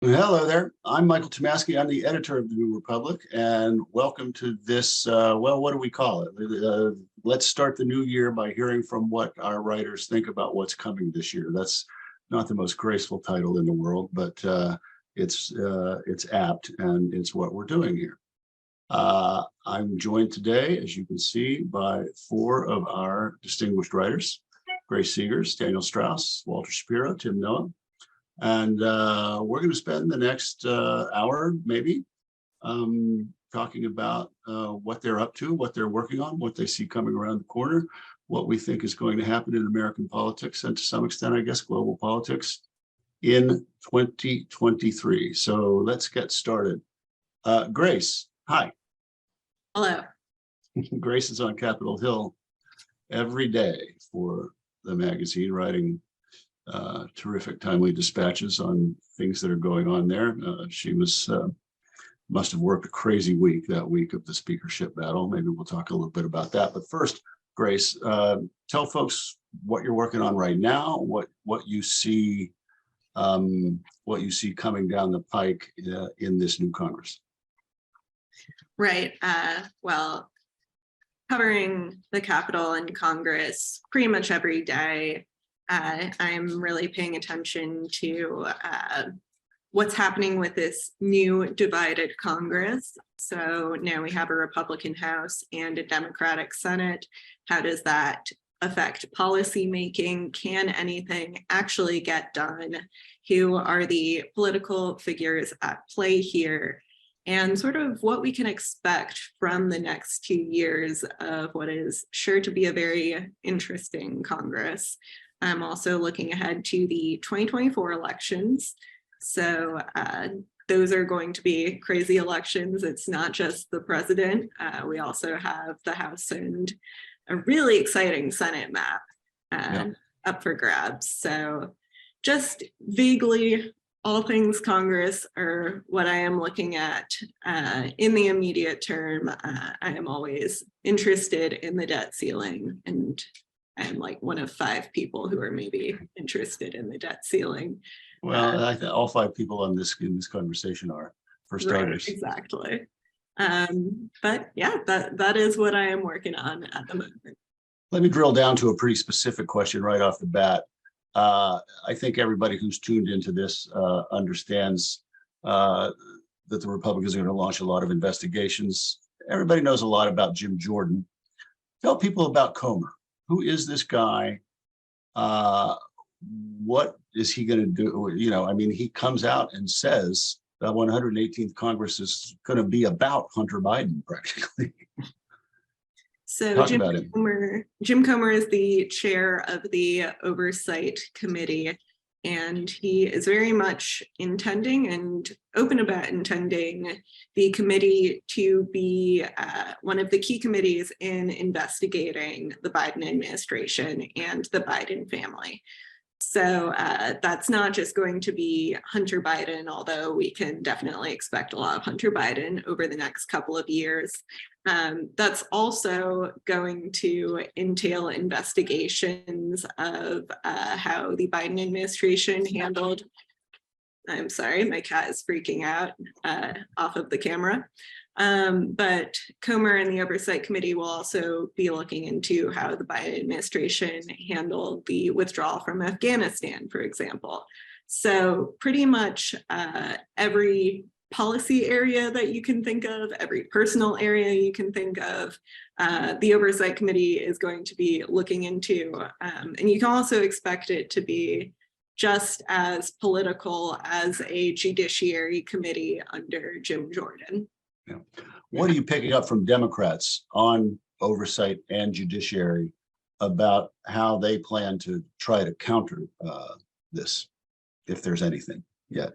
Hello there. I'm Michael Tomasky. I'm the editor of the New Republic, and welcome to this. Well, what do we call it? Let's start the new year by hearing from what our writers think about what's coming this year. That's not the most graceful title in the world, but it's apt, and it's what we're doing here. I'm joined today, as you can see, by four of our distinguished writers: Grace Segers, Daniel Strauss, Walter Shapiro, Tim Noah. And we're going to spend the next hour, maybe, talking about what they're up to, what they're working on, what they see coming around the corner, what we think is going to happen in American politics, and to some extent, I guess, global politics in 2023. So let's get started. Grace, hi. Hello. Grace is on Capitol Hill every day for the magazine, writing terrific, timely dispatches on things that are going on there. She must have worked a crazy week that week of the speakership battle. Maybe we'll talk a little bit about that. But first, Grace, tell folks what you're working on right now, what you see coming down the pike in this new Congress. Right. Well, covering the Capitol and Congress pretty much every day. I'm really paying attention to what's happening with this new divided Congress. So now we have a Republican House and a Democratic Senate. How does that affect policy making? Can anything actually get done? Who are the political figures at play here? And sort of what we can expect from the next 2 years of what is sure to be a very interesting Congress. I'm also looking ahead to the 2024 elections. So those are going to be crazy elections. It's not just the president. We also have the House and a really exciting Senate map up for grabs. So just vaguely, all things Congress are what I am looking at in the immediate term. I am always interested in the debt ceiling, and I'm like one of 5 people who are maybe interested in the debt ceiling. Well, I think all 5 people in this conversation are, for starters. Right, exactly. But yeah, that is what I am working on at the moment. Let me drill down to a pretty specific question right off the bat. I think everybody who's tuned into this understands that the Republicans are going to launch a lot of investigations. Everybody knows a lot about Jim Jordan. Tell people about Comer. Who is this guy? What is he going to do? You know, I mean, he comes out and says the 118th Congress is going to be about Hunter Biden, practically. So Jim Comer is the chair of the Oversight Committee, and he is very much intending and open about intending the committee to be one of the key committees in investigating the Biden administration and the Biden family. So that's not just going to be Hunter Biden, although we can definitely expect a lot of Hunter Biden over the next couple of years. That's also going to entail investigations of how the Biden administration handled. I'm sorry, my cat is freaking out off of the camera. But Comer and the Oversight Committee will also be looking into how the Biden administration handled the withdrawal from Afghanistan, for example. So pretty much every policy area that you can think of, every personal area you can think of, the Oversight Committee is going to be looking into. And you can also expect it to be just as political as a judiciary committee under Jim Jordan. Yeah. What are you picking up from Democrats on oversight and judiciary about how they plan to try to counter this, if there's anything yet?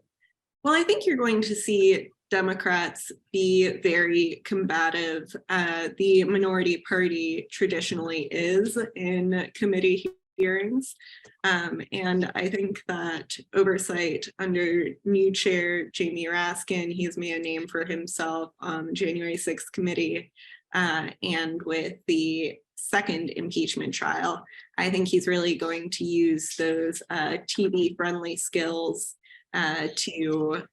Well, I think you're going to see Democrats be very combative. The minority party traditionally is in committee hearings. And I think that oversight under new chair Jamie Raskin, he's made a name for himself on the January 6th committee, and with the second impeachment trial, I think he's really going to use those TV-friendly skills to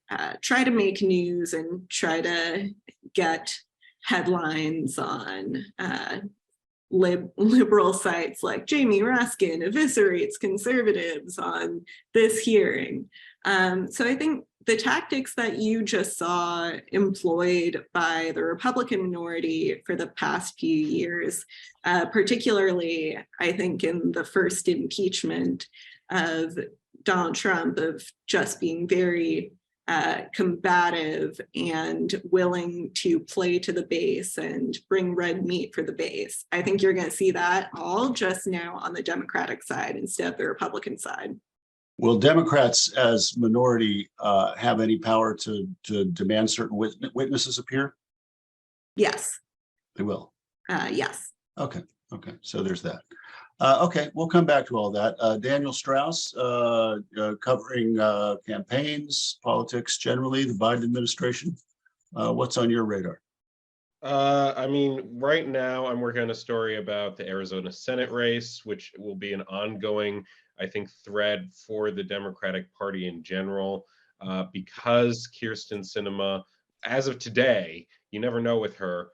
try to make news and try to get headlines on liberal sites like Jamie Raskin eviscerates conservatives on this hearing. So I think the tactics that you just saw employed by the Republican minority for the past few years, particularly I think in the first impeachment of Donald Trump, of just being very combative and willing to play to the base and bring red meat for the base. I think you're going to see that all just now on the Democratic side instead of the Republican side. Will Democrats as minority have any power to demand certain witnesses appear? Yes. They will. Yes. Okay. Okay. So there's that. Okay, we'll come back to all that. Daniel Strauss, covering campaigns, politics generally, the Biden administration. What's on your radar? I mean, right now I'm working on a story about the Arizona Senate race, which will be an ongoing, I think, thread for the Democratic Party in general, because Kyrsten Sinema, as of today, you never know with her,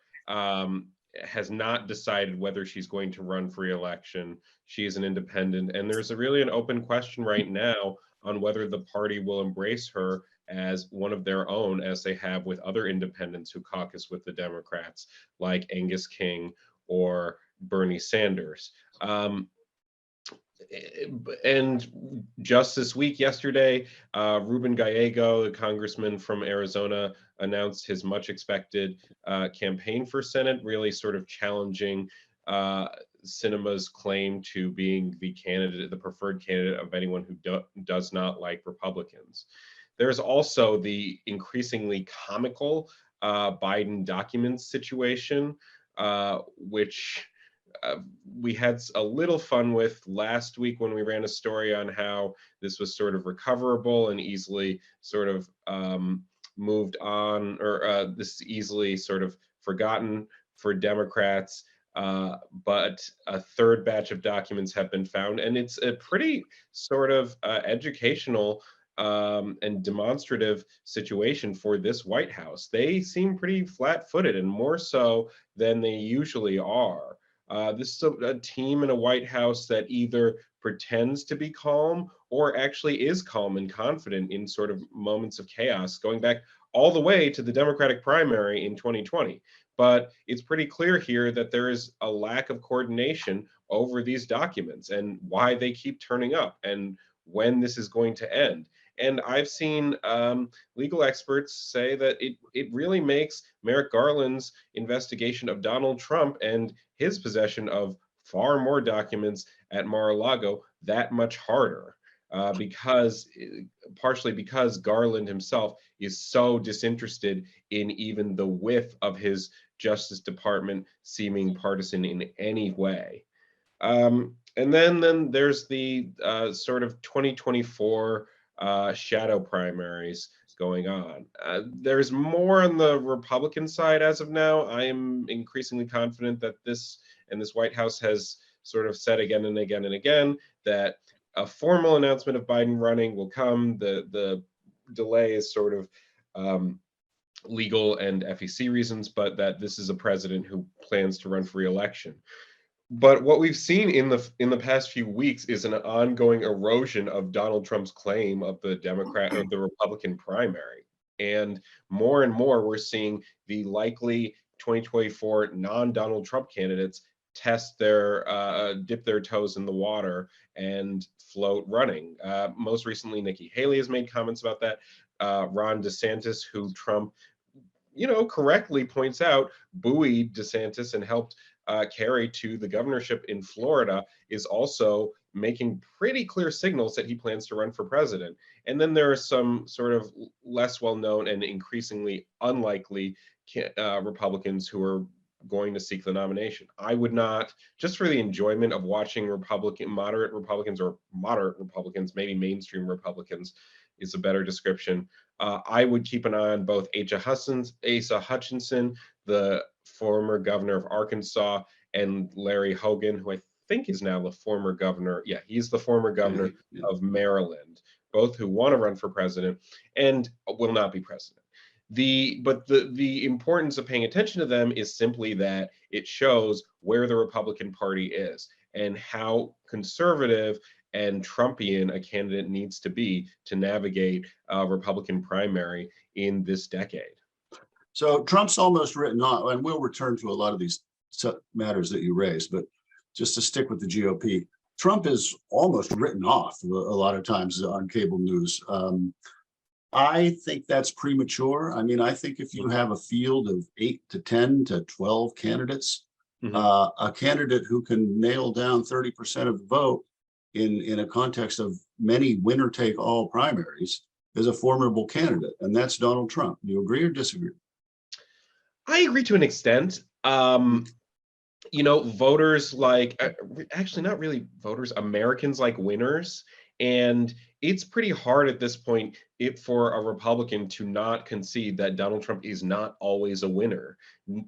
has not decided whether she's going to run for re-election. She is an independent, and there's really an open question right now on whether the party will embrace her as one of their own, as they have with other independents who caucus with the Democrats, like Angus King or Bernie Sanders. And just this week, yesterday, Ruben Gallego, the congressman from Arizona, announced his much expected campaign for Senate, really sort of challenging Sinema's claim to being the candidate, the preferred candidate of anyone who does not like Republicans. There's also the increasingly comical Biden documents situation, which we had a little fun with last week when we ran a story on how this was sort of recoverable and easily sort of moved on, or this is easily sort of forgotten for Democrats. But a third batch of documents have been found, and it's a pretty sort of educational and demonstrative situation for this White House. They seem pretty flat-footed, and more so than they usually are. This is a team in a White House that either pretends to be calm or actually is calm and confident in sort of moments of chaos, going back all the way to the Democratic primary in 2020. But it's pretty clear here that there is a lack of coordination over these documents and why they keep turning up and when this is going to end. And I've seen legal experts say that it really makes Merrick Garland's investigation of Donald Trump and his possession of far more documents at Mar-a-Lago that much harder, partially because Garland himself is so disinterested in even the width of his Justice Department seeming partisan in any way. And then there's the sort of 2024 shadow primaries going on. There's more on the Republican side as of now. I am increasingly confident that this White House has sort of said again and again and again that a formal announcement of Biden running will come. The delay is sort of legal and FEC reasons, but that this is a president who plans to run for re-election. But what we've seen in the past few weeks is an ongoing erosion of Donald Trump's claim of the Democrat or the Republican primary. And more we're seeing the likely 2024 non-Donald Trump candidates test dip their toes in the water and float running. Most recently, Nikki Haley has made comments about that. Ron DeSantis, who Trump, correctly points out, buoyed DeSantis and helped carry to the governorship in Florida, is also making pretty clear signals that he plans to run for president. And then there are some sort of less well-known and increasingly unlikely Republicans who are going to seek the nomination. I would not, just for the enjoyment of watching moderate Republicans, maybe mainstream Republicans is a better description. I would keep an eye on both Asa Hutchinson, the former governor of Arkansas, and Larry Hogan, who I think is now the former governor. Yeah, he's the former governor of Maryland. both who want to run for president and will not be president. But the importance of paying attention to them is simply that it shows where the Republican Party is and how conservative and Trumpian a candidate needs to be to navigate a Republican primary in this decade. So Trump's almost written off, and we'll return to a lot of these matters that you raised, but just to stick with the GOP, Trump is almost written off a lot of times on cable news. I think that's premature. I mean, I think if you have a field of 8 to 10 to 12 candidates, a candidate who can nail down 30% of the vote in a context of many winner-take-all primaries is a formidable candidate, and that's Donald Trump. Do you agree or disagree? I agree to an extent. You know, voters like, actually not really voters, Americans like winners. And it's pretty hard at this point for a Republican to not concede that Donald Trump is not always a winner.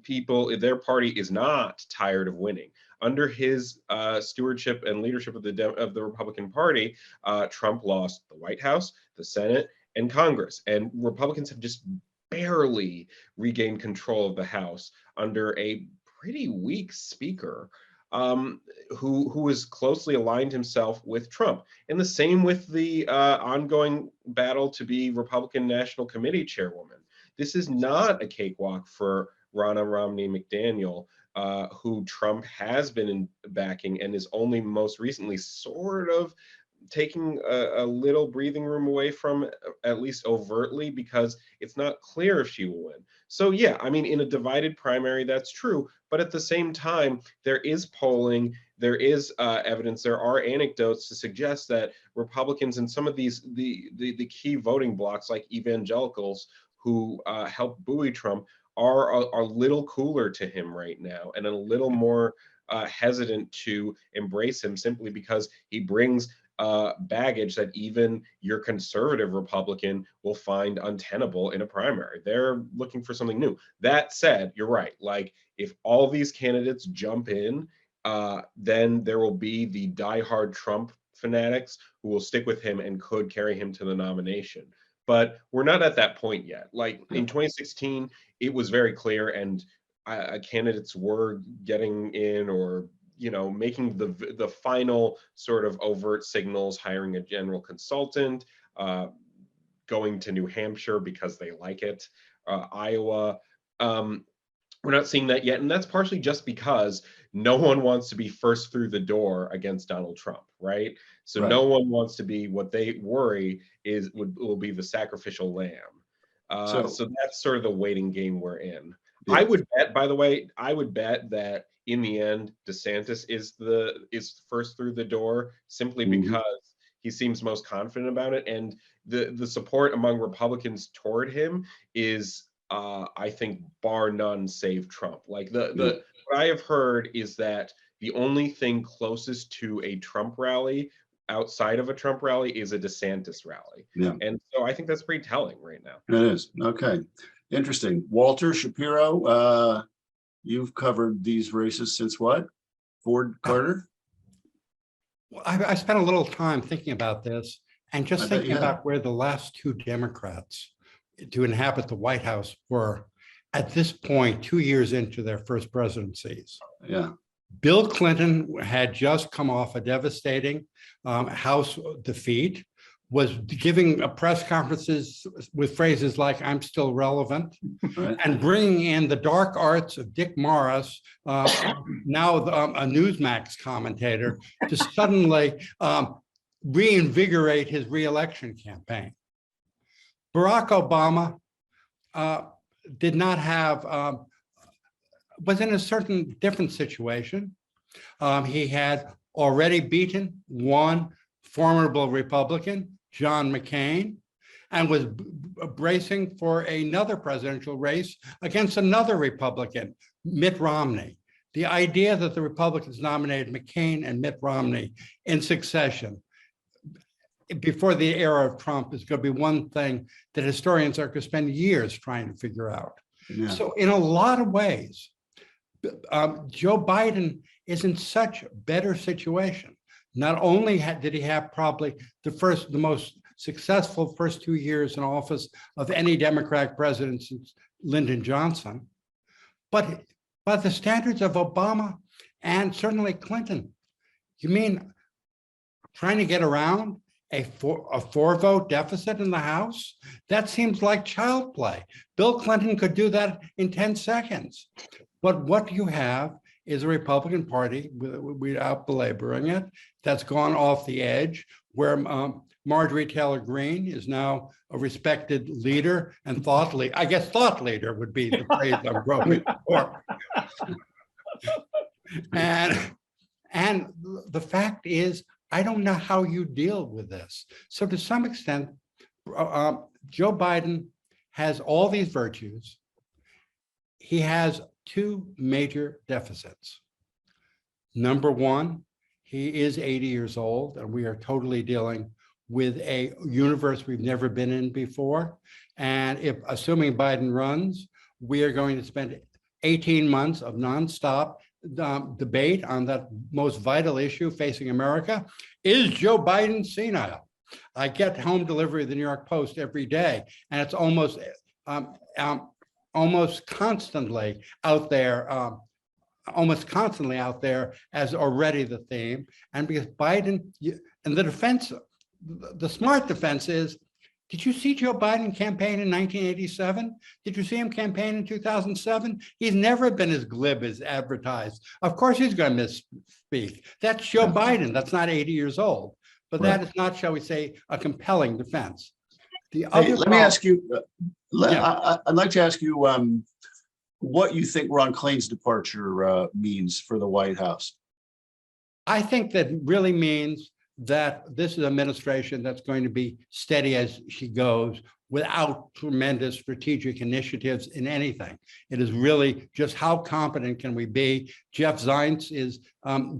People, their party is not tired of winning. Under his stewardship and leadership of the Republican Party, Trump lost the White House, the Senate, and Congress. And Republicans have just barely regained control of the House under a pretty weak speaker who has closely aligned himself with Trump. And the same with the ongoing battle to be Republican National Committee chairwoman. This is not a cakewalk for Ronna Romney McDaniel, who Trump has been backing and is only most recently sort of taking a little breathing room away from, at least overtly, because it's not clear if she will win. So yeah, I mean, in a divided primary, that's true. But at the same time, there is polling, there is evidence, there are anecdotes to suggest that Republicans in some of these, the key voting blocks, like evangelicals who help buoy Trump, are a little cooler to him right now and a little more hesitant to embrace him simply because he brings baggage that even your conservative Republican will find untenable in a primary. They're looking for something new. That said, you're right. Like, if all these candidates jump in, then there will be the diehard Trump fanatics who will stick with him and could carry him to the nomination. But we're not at that point yet. Like in 2016, it was very clear, and candidates were getting in, or making the final sort of overt signals, hiring a general consultant, going to New Hampshire because they like it, Iowa. We're not seeing that yet, and that's partially just because no one wants to be first through the door against Donald Trump, right? So Right. No one wants to be, what they worry is will be the sacrificial lamb. So that's sort of the waiting game we're in. Yeah. I would bet, by the way, that in the end, DeSantis is first through the door, simply because he seems most confident about it, and the support among Republicans toward him is, I think, bar none, save Trump. Like what I have heard is that the only thing closest to a Trump rally outside of a Trump rally is a DeSantis rally. Yeah. And so I think that's pretty telling right now. It is. Okay. Interesting. Walter Shapiro, you've covered these races since what? Ford, Carter? Well, I spent a little time thinking about this and just thinking about where the last two Democrats to inhabit the White House were at this point, 2 years into their first presidencies. Yeah. Bill Clinton had just come off a devastating House defeat, was giving press conferences with phrases like, "I'm still relevant," right, and bringing in the dark arts of Dick Morris, now a Newsmax commentator, to suddenly reinvigorate his reelection campaign. Barack Obama did not have, was in a certain different situation. He had already beaten one formidable Republican, John McCain, and was bracing for another presidential race against another Republican, Mitt Romney. The idea that the Republicans nominated McCain and Mitt Romney in succession before the era of Trump is going to be one thing that historians are going to spend years trying to figure out. Yeah. So in a lot of ways, Joe Biden is in such a better situation. Not only did he have probably the most successful first 2 years in office of any Democratic president since Lyndon Johnson. But by the standards of Obama and certainly Clinton, you mean trying to get around a four vote deficit in the House? That seems like child play. Bill Clinton could do that in 10 seconds. But what you have is a Republican Party, without belaboring it, that's gone off the edge, where Marjorie Taylor Greene is now a respected leader and thought leader. I guess thought leader would be the phrase I'm groping for. And the fact is, I don't know how you deal with this. So to some extent, Joe Biden has all these virtues. He has two major deficits. Number one, he is 80 years old, and we are totally dealing with a universe we've never been in before. And if, assuming Biden runs, we are going to spend 18 months of nonstop debate on that most vital issue facing America. Is Joe Biden senile? I get home delivery of the New York Post every day, and it's almost constantly out there, as already the theme. And because Biden, and the defense, the smart defense is, did you see Joe Biden campaign in 1987? Did you see him campaign in 2007? He's never been as glib as advertised. Of course he's going to misspeak. That's Joe Biden. That's not 80 years old. But that is not, shall we say, a compelling defense. Let me ask you, I'd like to ask you what you think Ron Klain's departure means for the White House. I think that really means that this is an administration that's going to be steady as she goes without tremendous strategic initiatives in anything. It is really just how competent can we be. Jeff Zients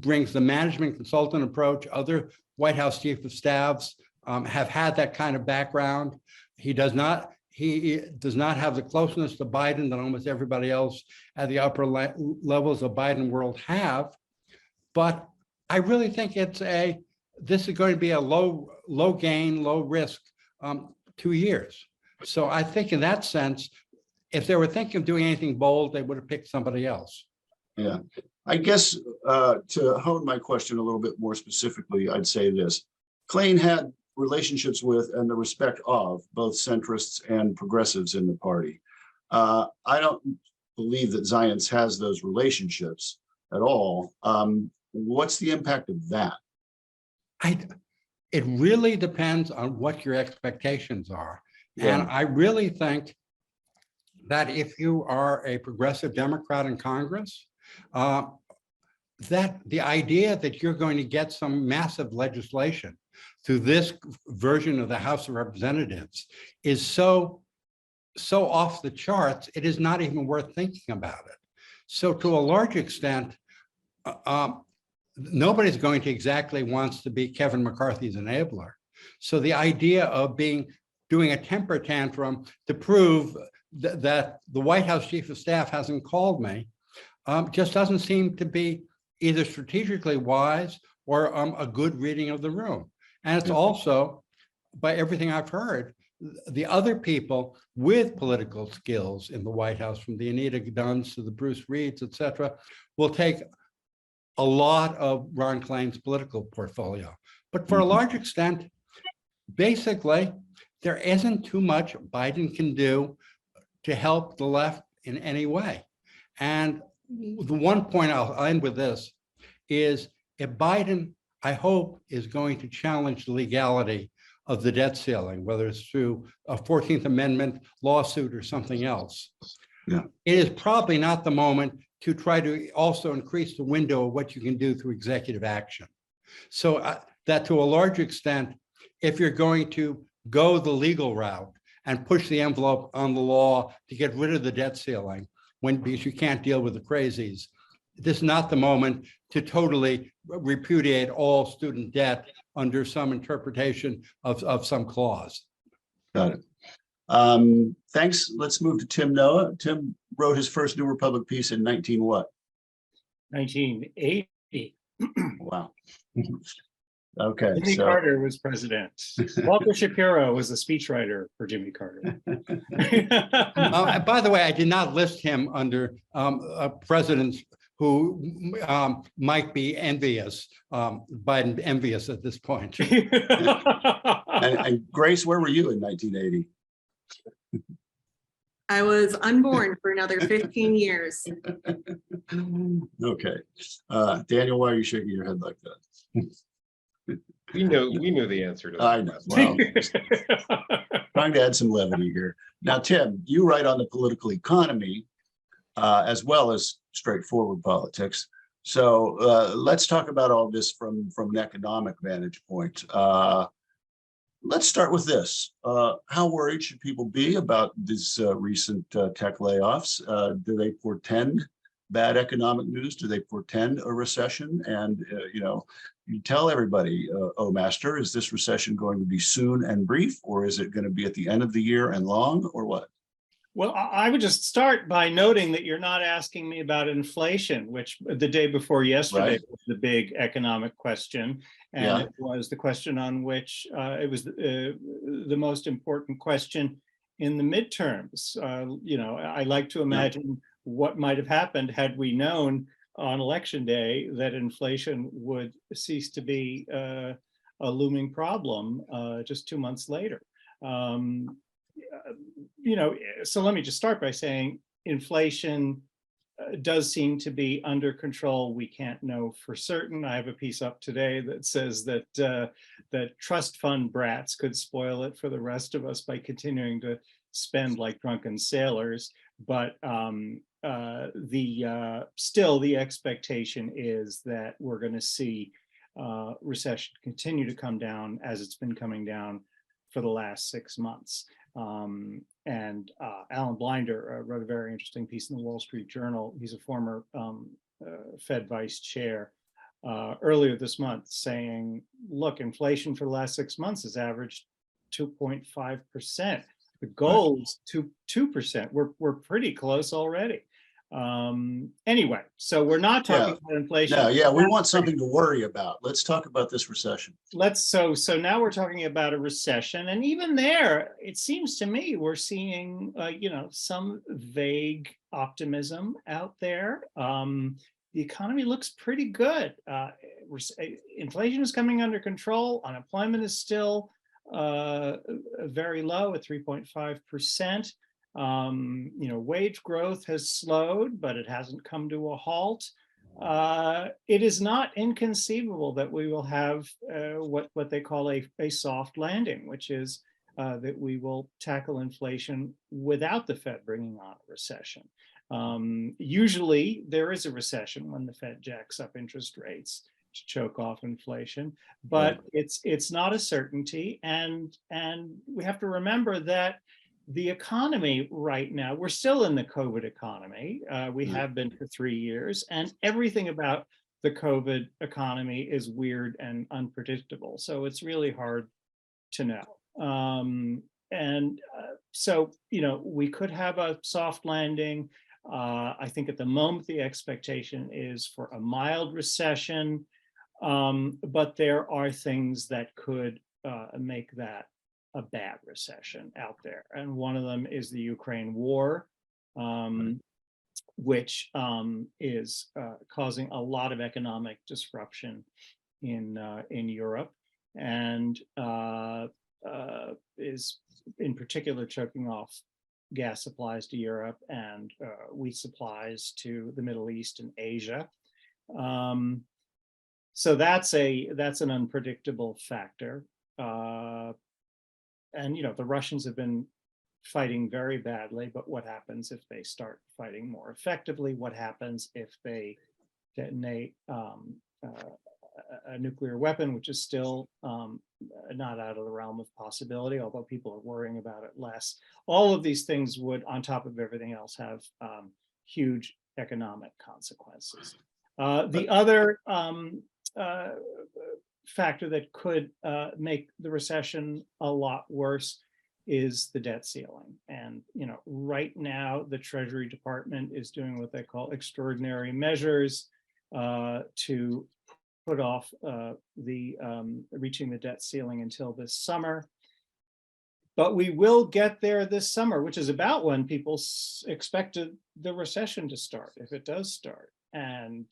brings the management consultant approach. Other White House chief of staffs have had that kind of background. He does not have the closeness to Biden that almost everybody else at the upper levels of Biden world have. But I really think this is going to be a low gain, low risk 2 years. So I think in that sense, if they were thinking of doing anything bold, they would have picked somebody else. Yeah, I guess to hone my question a little bit more specifically, I'd say this. Klain had relationships with and the respect of both centrists and progressives in the party. I don't believe that Zients has those relationships at all. What's the impact of that? It really depends on what your expectations are. Yeah. And I really think that if you are a progressive Democrat in Congress, that the idea that you're going to get some massive legislation through this version of the House of Representatives is so off the charts, it is not even worth thinking about it. So to a large extent, nobody's going to exactly wants to be Kevin McCarthy's enabler. So the idea of doing a temper tantrum to prove that the White House chief of staff hasn't called me just doesn't seem to be either strategically wise or a good reading of the room. And it's also, by everything I've heard, the other people with political skills in the White House, from the Anita Dunns to the Bruce Reeds, et cetera, will take a lot of Ron Klain's political portfolio. But for a large extent, basically, there isn't too much Biden can do to help the left in any way. And the one point I'll end with this is, if Biden, I hope, is going to challenge the legality of the debt ceiling, whether it's through a 14th Amendment lawsuit or something else, it is probably not the moment to try to also increase the window of what you can do through executive action. So that to a large extent, if you're going to go the legal route and push the envelope on the law to get rid of the debt ceiling, because you can't deal with the crazies, this is not the moment to totally repudiate all student debt under some interpretation of some clause. Got it. Thanks. Let's move to Tim Noah. Tim wrote his first New Republic piece in 1980. Wow. Okay, Jimmy so Carter was president. Walter Shapiro was the speechwriter for Jimmy Carter. By the way, I did not list him under presidents who might be envious, Biden envious at this point. and Grace, where were you in 1980? I was unborn for another 15 years. Okay. Daniel, why are you shaking your head like that? We knew the answer to that. I know. Well, trying to add some levity here. Now, Tim, you write on the political economy as well as straightforward politics. So let's talk about all this from an economic vantage point. Let's start with this. How worried should people be about these recent tech layoffs? Do they portend bad economic news? Do they portend a recession? And, you tell everybody, oh, master, is this recession going to be soon and brief, or is it going to be at the end of the year and long, or what? Well, I would just start by noting that you're not asking me about inflation, which the day before yesterday Right. was the big economic question. And Yeah. it was the question on which it was the most important question in the midterms. I like to imagine what might have happened had we known on election day that inflation would cease to be a looming problem just 2 months later. So let me just start by saying inflation does seem to be under control. We can't know for certain. I have a piece up today that says that that trust fund brats could spoil it for the rest of us by continuing to spend like drunken sailors. But still the expectation is that we're going to see recession continue to come down as it's been coming down for the last 6 months. And Alan Blinder wrote a very interesting piece in the Wall Street Journal. He's a former Fed vice chair earlier this month saying, look, inflation for the last 6 months has averaged 2.5%. The goal is 2%. We're pretty close already. Anyway, so we're not talking about inflation. Yeah, we want something to worry about. Let's talk about this recession. So now we're talking about a recession, and even there, it seems to me we're seeing some vague optimism out there. The economy looks pretty good. Inflation is coming under control. Unemployment is still very low at 3.5%. Wage growth has slowed, but it hasn't come to a halt. It is not inconceivable that we will have what they call a soft landing, which is that we will tackle inflation without the Fed bringing on a recession. Usually there is a recession when the Fed jacks up interest rates to choke off inflation, but it's not a certainty. And we have to remember that the economy right now, we're still in the COVID economy. We have been for 3 years, and everything about the COVID economy is weird and unpredictable. So it's really hard to know. So, we could have a soft landing. I think at the moment, the expectation is for a mild recession, but there are things that could make that a bad recession out there. And one of them is the Ukraine war, which is causing a lot of economic disruption in Europe, and is in particular choking off gas supplies to Europe and wheat supplies to the Middle East and Asia. So that's an unpredictable factor. And the Russians have been fighting very badly, but what happens if they start fighting more effectively? What happens if they detonate a nuclear weapon, which is still not out of the realm of possibility, although people are worrying about it less? All of these things would, on top of everything else, have huge economic consequences. The other factor that could make the recession a lot worse is the debt ceiling. And right now the Treasury Department is doing what they call extraordinary measures to put off reaching the debt ceiling until this summer. But we will get there this summer, which is about when people expected the recession to start, if it does start. And,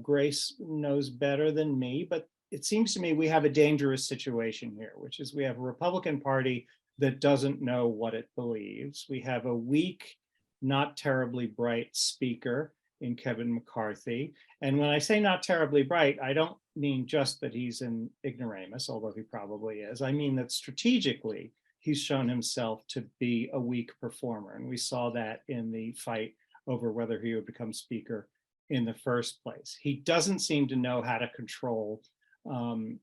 Grace knows better than me, but it seems to me we have a dangerous situation here, which is we have a Republican Party that doesn't know what it believes. We have a weak, not terribly bright speaker in Kevin McCarthy. And when I say not terribly bright, I don't mean just that he's an ignoramus, although he probably is. I mean that strategically, he's shown himself to be a weak performer. And we saw that in the fight over whether he would become speaker in the first place. He doesn't seem to know how to control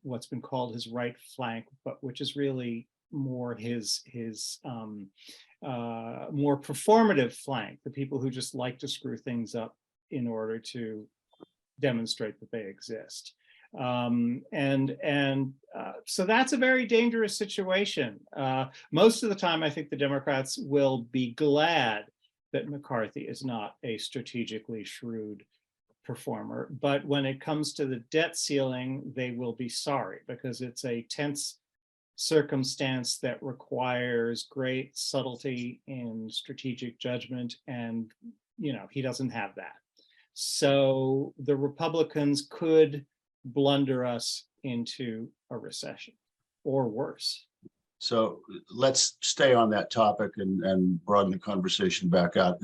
what's been called his right flank, but which is really more his more performative flank, the people who just like to screw things up in order to demonstrate that they exist. So that's a very dangerous situation. Most of the time, I think the Democrats will be glad that McCarthy is not a strategically shrewd performer. But when it comes to the debt ceiling, they will be sorry, because it's a tense circumstance that requires great subtlety in strategic judgment. And, he doesn't have that. So the Republicans could blunder us into a recession or worse. So let's stay on that topic and broaden the conversation back out.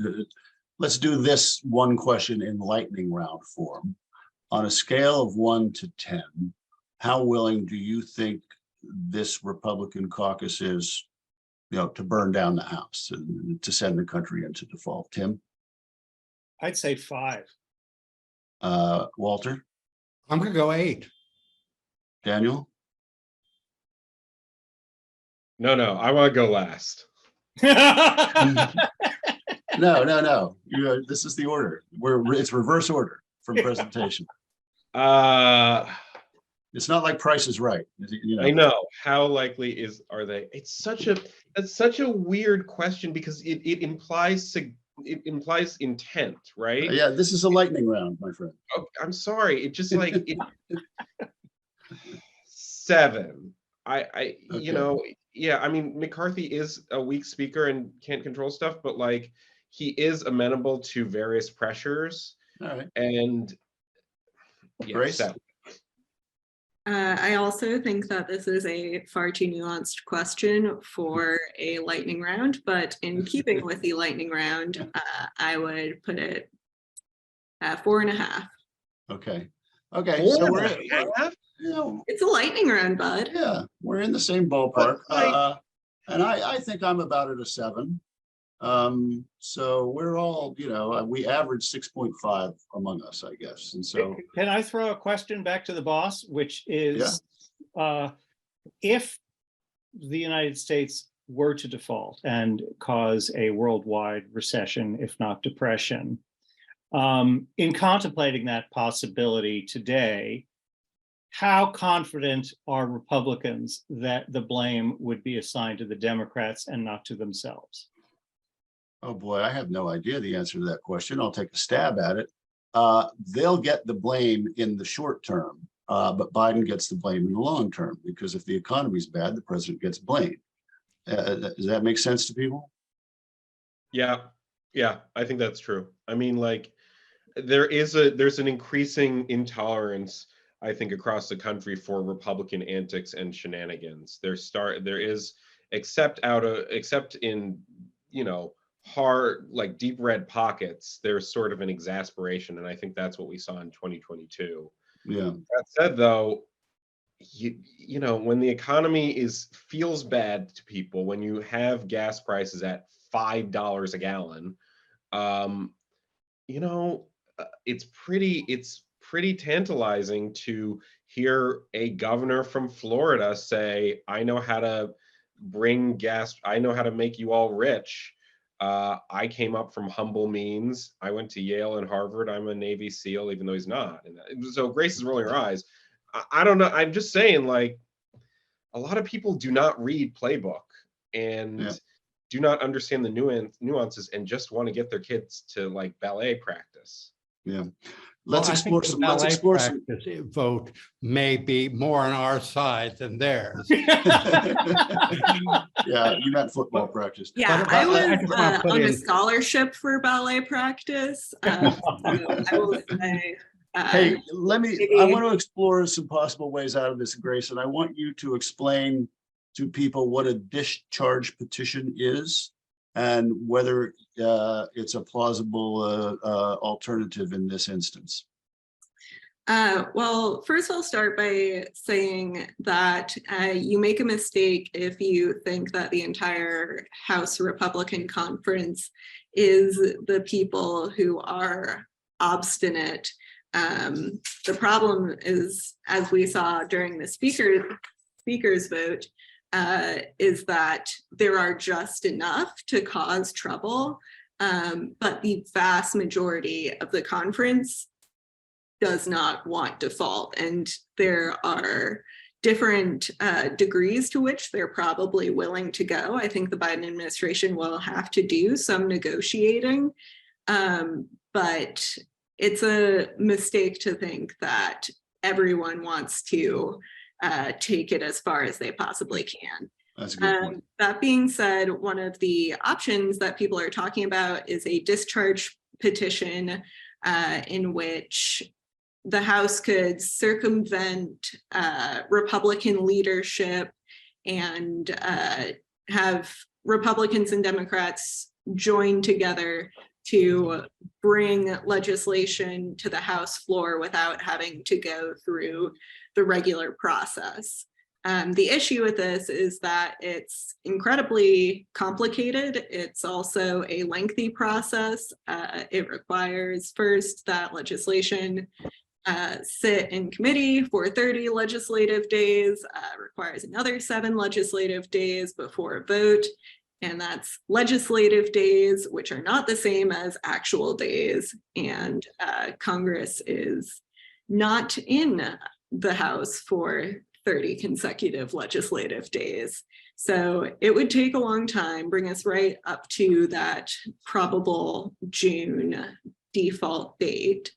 Let's do this one question in lightning round form. On a scale of 1 to 10, how willing do you think this Republican caucus is, to burn down the House and to send the country into default? Tim? I'd say 5. Walter? I'm gonna go 8. Daniel? No, I want to go last. No. This is the order. It's reverse order from presentation. It's not like Price is Right. I know. How likely are they? It's such a weird question, because it implies intent, right? Yeah, this is a lightning round, my friend. Oh, I'm sorry. It just 7. Okay. Yeah, I mean, McCarthy is a weak speaker and can't control stuff, but he is amenable to various pressures. All right. And yeah, Grace? 7. I also think that this is a far too nuanced question for a lightning round, but in keeping with the lightning round, I would put it at 4.5. Okay. So It's a lightning round, bud. Yeah, we're in the same ballpark. And I think I'm about at a 7. So we're all, we average 6.5 among us, I guess. And so can I throw a question back to the boss, which is, if the United States were to default and cause a worldwide recession, if not depression, in contemplating that possibility today, how confident are Republicans that the blame would be assigned to the Democrats and not to themselves? Oh boy, I have no idea the answer to that question. I'll take a stab at it. They'll get the blame in the short term, but Biden gets the blame in the long term, because if the economy's bad, the president gets blamed. Does that make sense to people? Yeah, I think that's true. I mean, there's an increasing intolerance, I think, across the country for Republican antics and shenanigans. There is, except in, hard, deep red pockets, there's sort of an exasperation, and I think that's what we saw in 2022. Yeah. That said, though, when the economy feels bad to people, when you have gas prices at $5 a gallon, it's pretty tantalizing to hear a governor from Florida say, I know how to bring gas, I know how to make you all rich. I came up from humble means. I went to Yale and Harvard. I'm a Navy SEAL, even though he's not. And so Grace is rolling her eyes. I don't know. I'm just saying, a lot of people do not read playbook and do not understand the nuances and just want to get their kids to ballet practice. Yeah. let's Well, I think explore the some, let's ballet explore some. practice vote may be more on our side than theirs. Yeah, you meant football practice. Yeah, But I I was just want to put on a in, scholarship for ballet practice. So I will say, Hey, I maybe- want to explore some possible ways out of this, Grace, and I want you to explain to people what a discharge petition is and whether it's a plausible alternative in this instance. Well, first I'll start by saying that you make a mistake if you think that the entire House Republican Conference is the people who are obstinate. The problem is, as we saw during the speaker's vote, is that there are just enough to cause trouble, but the vast majority of the conference does not want default. And there are different degrees to which they're probably willing to go. I think the Biden administration will have to do some negotiating, but it's a mistake to think that everyone wants to take it as far as they possibly can. That's a good point. That being said, one of the options that people are talking about is a discharge petition in which the House could circumvent Republican leadership and have Republicans and Democrats join together to bring legislation to the House floor without having to go through the regular process. The issue with this is that it's incredibly complicated. It's also a lengthy process. It requires first that legislation sit in committee for 30 legislative days, requires another 7 legislative days before a vote. And that's legislative days, which are not the same as actual days. And Congress is not in the House for 30 consecutive legislative days. So it would take a long time, bring us right up to that probable June default date.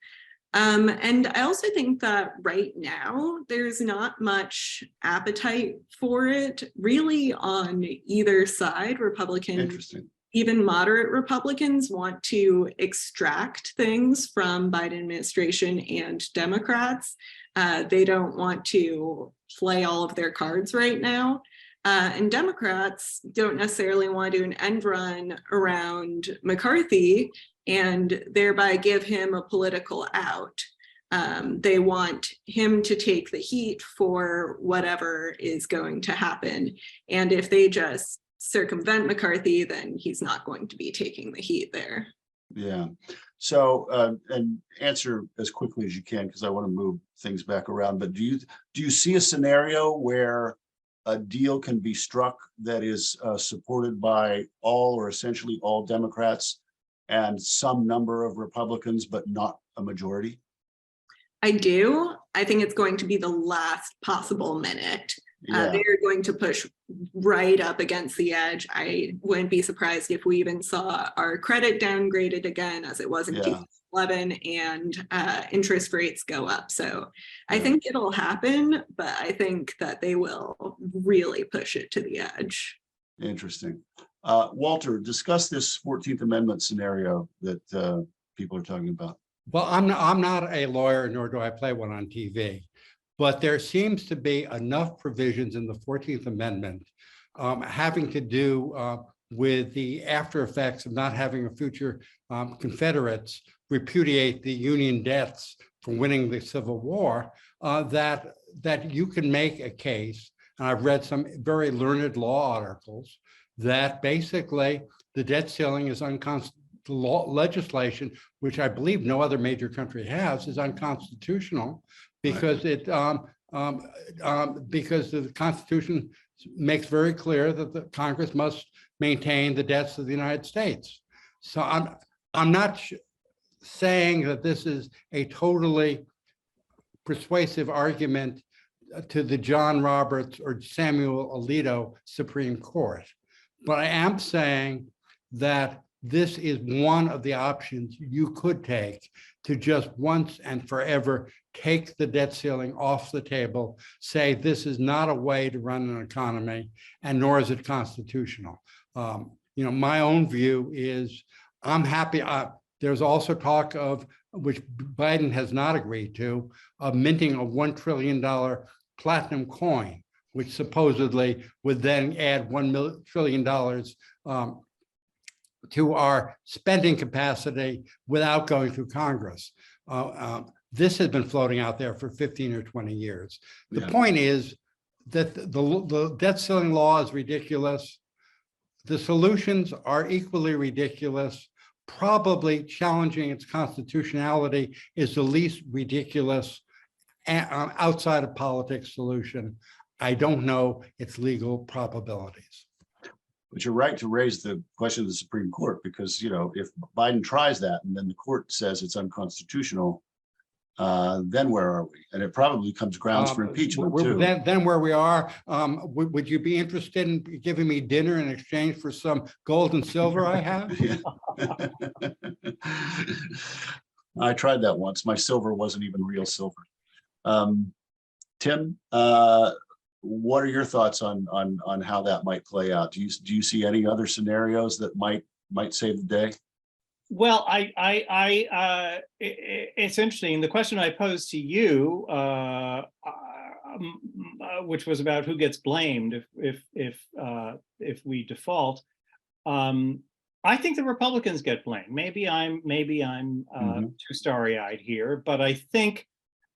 And I also think that right now, there's not much appetite for it really on either side. Republican, Interesting. even moderate Republicans want to extract things from Biden administration and Democrats. They don't want to play all of their cards right now. And Democrats don't necessarily want to do an end run around McCarthy and thereby give him a political out. They want him to take the heat for whatever is going to happen. And if they just circumvent McCarthy, then he's not going to be taking the heat there. Yeah. So, and answer as quickly as you can, because I want to move things back around. But do you see a scenario where a deal can be struck that is supported by all or essentially all Democrats and some number of Republicans, but not a majority? I do. I think it's going to be the last possible minute. Yeah. They're going to push right up against the edge. I wouldn't be surprised if we even saw our credit downgraded again, as it was in 2011, and interest rates go up. So I think it'll happen, but I think that they will really push it to the edge. Interesting. Walter, discuss this 14th Amendment scenario that people are talking about. well, I'm not a lawyer, nor do I play one on TV, but there seems to be enough provisions in the 14th Amendment having to do with the after effects of not having a future Confederates repudiate the Union debts for winning the Civil War, that you can make a case, and I've read some very learned law articles, that basically the debt ceiling is unconstitutional. Legislation, which I believe no other major country has, is unconstitutional because because the Constitution makes very clear that the Congress must maintain the debts of the United States. So I'm not saying that this is a totally persuasive argument to the John Roberts or Samuel Alito Supreme Court, but I am saying that this is one of the options you could take to just once and forever take the debt ceiling off the table, say this is not a way to run an economy, and nor is it constitutional. My own view is I'm happy. There's also talk of, which Biden has not agreed to, of minting a $1 trillion platinum coin, which supposedly would then add $1 trillion to our spending capacity without going through Congress. This has been floating out there for 15 or 20 years. The point is that the debt ceiling law is ridiculous. The solutions are equally ridiculous. Probably challenging its constitutionality is the least ridiculous outside of politics solution. I don't know its legal probabilities. But you're right to raise the question of the Supreme Court, because, if Biden tries that and then the court says it's unconstitutional, then where are we? And it probably becomes grounds for impeachment too. Then where we are, would you be interested in giving me dinner in exchange for some gold and silver I have? I tried that once. My silver wasn't even real silver. Tim, what are your thoughts on how that might play out? Do you see any other scenarios that might save the day? Well, it's interesting. The question I posed to you, which was about who gets blamed if we default, I think the Republicans get blamed. Maybe I'm too starry-eyed here, but I think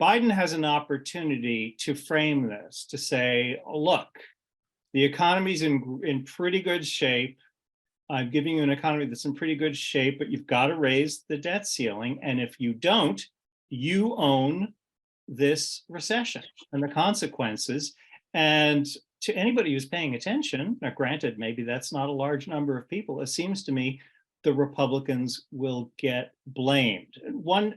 Biden has an opportunity to frame this, to say, oh, look, the economy's in pretty good shape. I'm giving you an economy that's in pretty good shape, but you've got to raise the debt ceiling. And if you don't, you own this recession and the consequences. And to anybody who's paying attention, now granted, maybe that's not a large number of people, it seems to me the Republicans will get blamed. One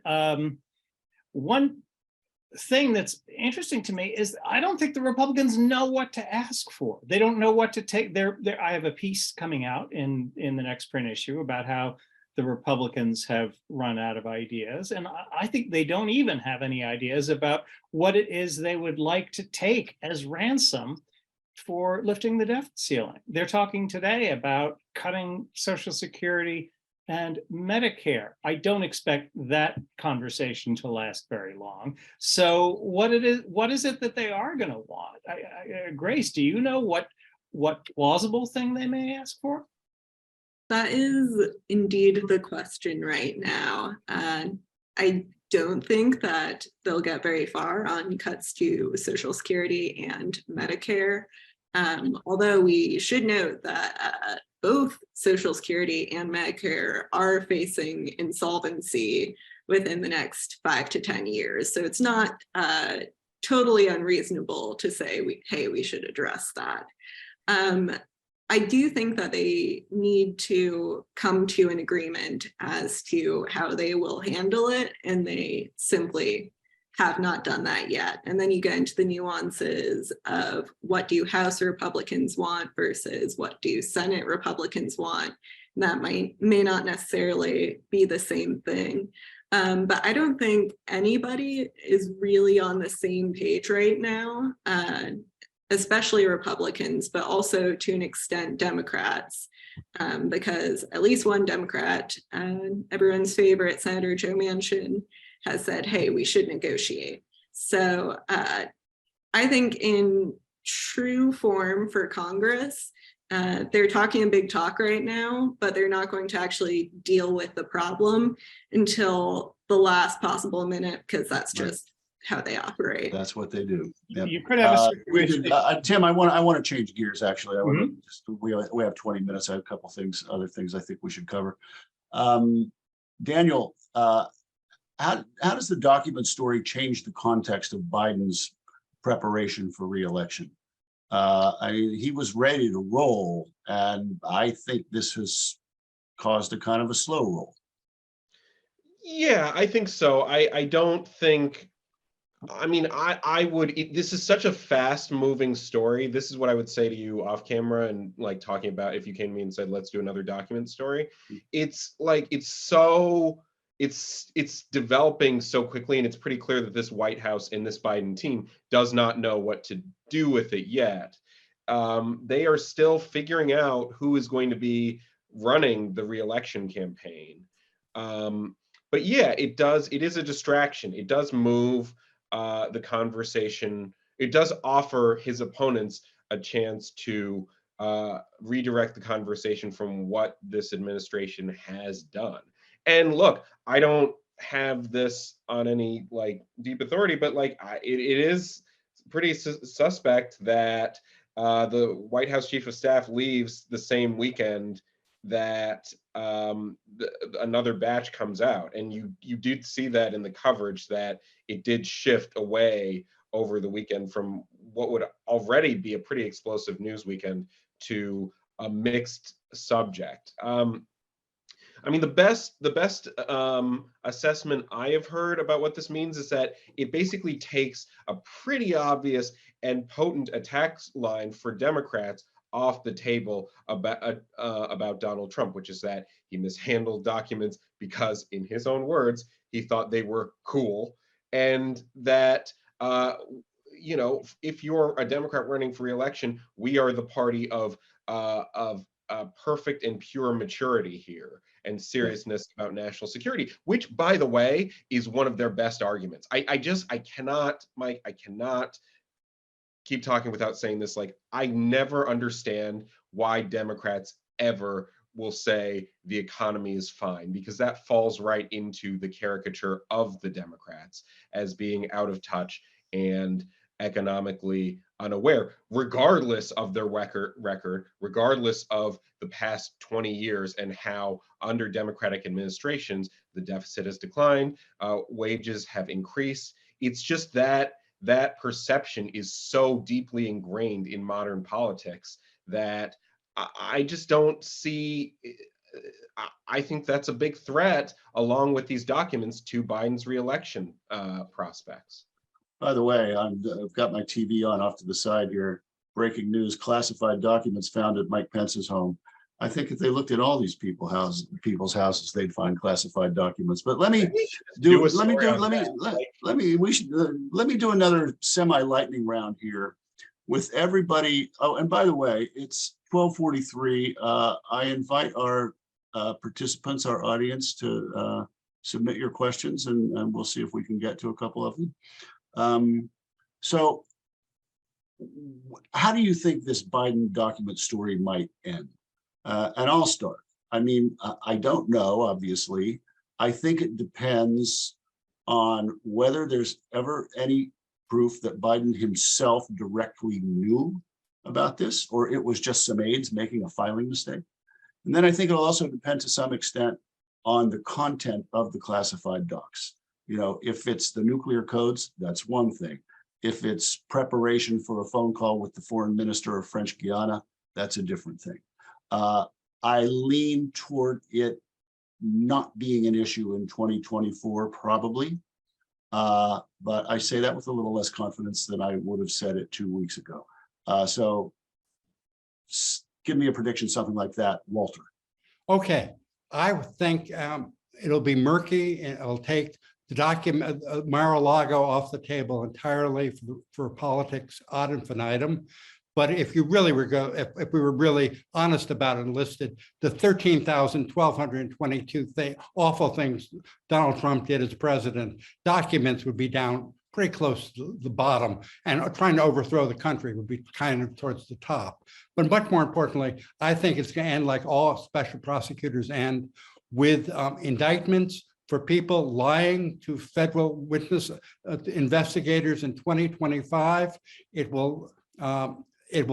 thing that's interesting to me is I don't think the Republicans know what to ask for. They don't know what to take. I have a piece coming out in the next print issue about how the Republicans have run out of ideas. And I think they don't even have any ideas about what it is they would like to take as ransom for lifting the debt ceiling. They're talking today about cutting Social Security and Medicare. I don't expect that conversation to last very long. So what is it that they are going to want? Grace, do you know what plausible thing they may ask for? That is indeed the question right now. I don't think that they'll get very far on cuts to Social Security and Medicare. Although we should note that both Social Security and Medicare are facing insolvency within the next 5 to 10 years. So it's not totally unreasonable to say, we should address that. I do think that they need to come to an agreement as to how they will handle it, and they simply have not done that yet. And then you get into the nuances of what do House Republicans want versus what do Senate Republicans want. And that may not necessarily be the same thing. But I don't think anybody is really on the same page right now, especially Republicans, but also to an extent Democrats, because at least one Democrat, everyone's favorite Senator Joe Manchin, has said, hey, we should negotiate. So I think in true form for Congress, they're talking a big talk right now, but they're not going to right deal with the problem until the last possible minute, because that's just how they operate. That's what they do. Yep. You could have a situation. Tim, I want to change gears. Actually, I want to we have 20 minutes. I have a couple other things I think we should cover. Daniel, how does the document story change the context of Biden's preparation for re-election? He was ready to roll, and I think this has caused a kind of a slow roll. Yeah, I think so. I don't think, I would, this is such a fast moving story. This is what I would say to you off camera, and like talking about if you came to me and said, let's do another document story. It's like, it's it's developing so quickly, and it's pretty clear that this White House and this Biden team does not know what to do with it yet. They are still figuring out who is going to be running the re-election campaign. But yeah, it is a distraction. It does move the conversation. It does offer his opponents a chance to redirect the conversation from what this administration has done. And look, I don't have this on any like deep authority, but like it is pretty suspect that the White House Chief of Staff leaves the same weekend that another batch comes out, and you did see that in the coverage that it did shift away over the weekend from what would already be a pretty explosive news weekend to a mixed subject. I mean, the best assessment I have heard about what this means is that it basically takes a pretty obvious and potent attack line for Democrats off the table about Donald Trump, which is that he mishandled documents because, in his own words, he thought they were cool, and that you know, if you're a Democrat running for re-election, we are the party of perfect and pure maturity here and seriousness about national security, which, by the way, is one of their best arguments. I cannot, Mike, I cannot keep talking without saying this. Like, I never understand why Democrats ever will say the economy is fine, because that falls right into the caricature of the Democrats as being out of touch and economically unaware, regardless of their record, regardless of the past 20 years and how under Democratic administrations, the deficit has declined, wages have increased. It's just that that perception is so deeply ingrained in modern politics that I just don't see, I think that's a big threat, along with these documents, to Biden's reelection prospects. By the way, I've got my TV on off to the side here. Breaking news: classified documents found at Mike Pence's home. I think if they looked at all these people's houses, they'd find classified documents. But let me do another semi-lightning round here with everybody. Oh, and by the way, it's 12:43. I invite our participants, our audience, to submit your questions, and we'll see if we can get to a couple of them. So how do you think this Biden document story might end? And I'll start. I mean, I don't know, obviously. I think it depends on whether there's ever any proof that Biden himself directly knew about this, or it was just some aides making a filing mistake. And then I think it'll also depend to some extent on the content of the classified docs. You know, if it's the nuclear codes, that's one thing. If it's preparation for a phone call with the foreign minister of French Guiana, that's a different thing. I lean toward it not being an issue in 2024, probably. But I say that with a little less confidence than I would have said it 2 weeks ago. So give me a prediction, something like that, Walter. Okay, I think it'll be murky, and it'll take the document Mar-a-Lago off the table entirely for politics ad infinitum. But if you really were if we were really honest about it and listed the 13,122 awful things Donald Trump did as president, documents would be down pretty close to the bottom, and trying to overthrow the country would be kind of towards the top. But much more importantly, I think it's going to end like all special prosecutors end, with indictments for people lying to federal witness investigators in 2025. It will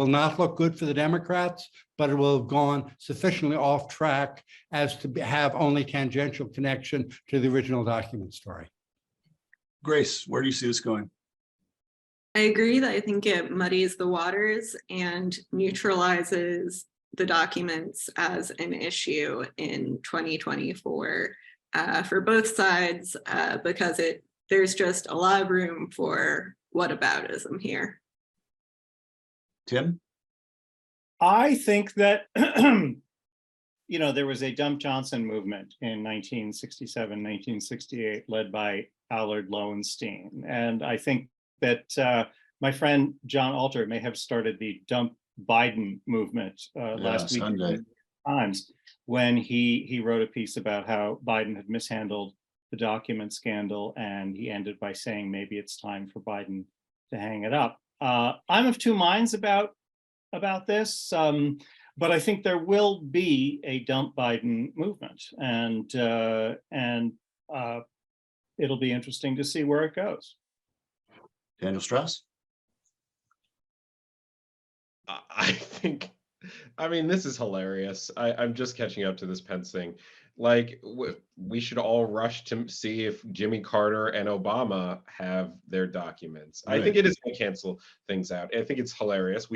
not look good for the Democrats, but it will have gone sufficiently off track as to have only tangential connection to the original document story. Grace, where do you see this going? I agree that I think it muddies the waters and neutralizes the documents as an issue in 2024 for both sides, because there's just a lot of room for whataboutism here. Tim? I think that you know, there was a Dump Johnson movement in 1967, 1968, led by Allard Lowenstein. And I think that my friend John Alter may have started the Dump Biden movement last week in the New York Times, when he wrote a piece about how Biden had mishandled the document scandal, and he ended by saying maybe it's time for Biden to hang it up. I'm of two minds about this, but I think there will be a Dump Biden movement, and it'll be interesting to see where it goes. Daniel Strauss? I think, I mean, this is hilarious. I'm just catching up to this Pence thing. Like, we should all rush to see if Jimmy Carter and Obama have their documents. Right. I think it is going to cancel things out. I think it's hilarious.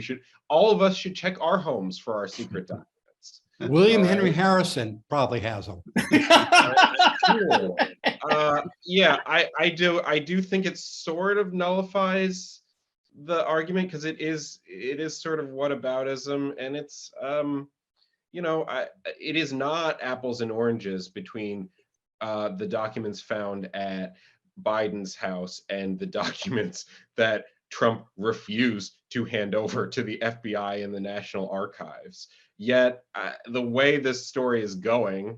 All of us should check our homes for our secret documents. William Henry Harrison probably has them. Yeah, I do think it sort of nullifies the argument, because it is sort of whataboutism, and it's you know, it is not apples and oranges between the documents found at Biden's house and the documents that Trump refused to hand over to the FBI and the National Archives. Yet the way this story is going,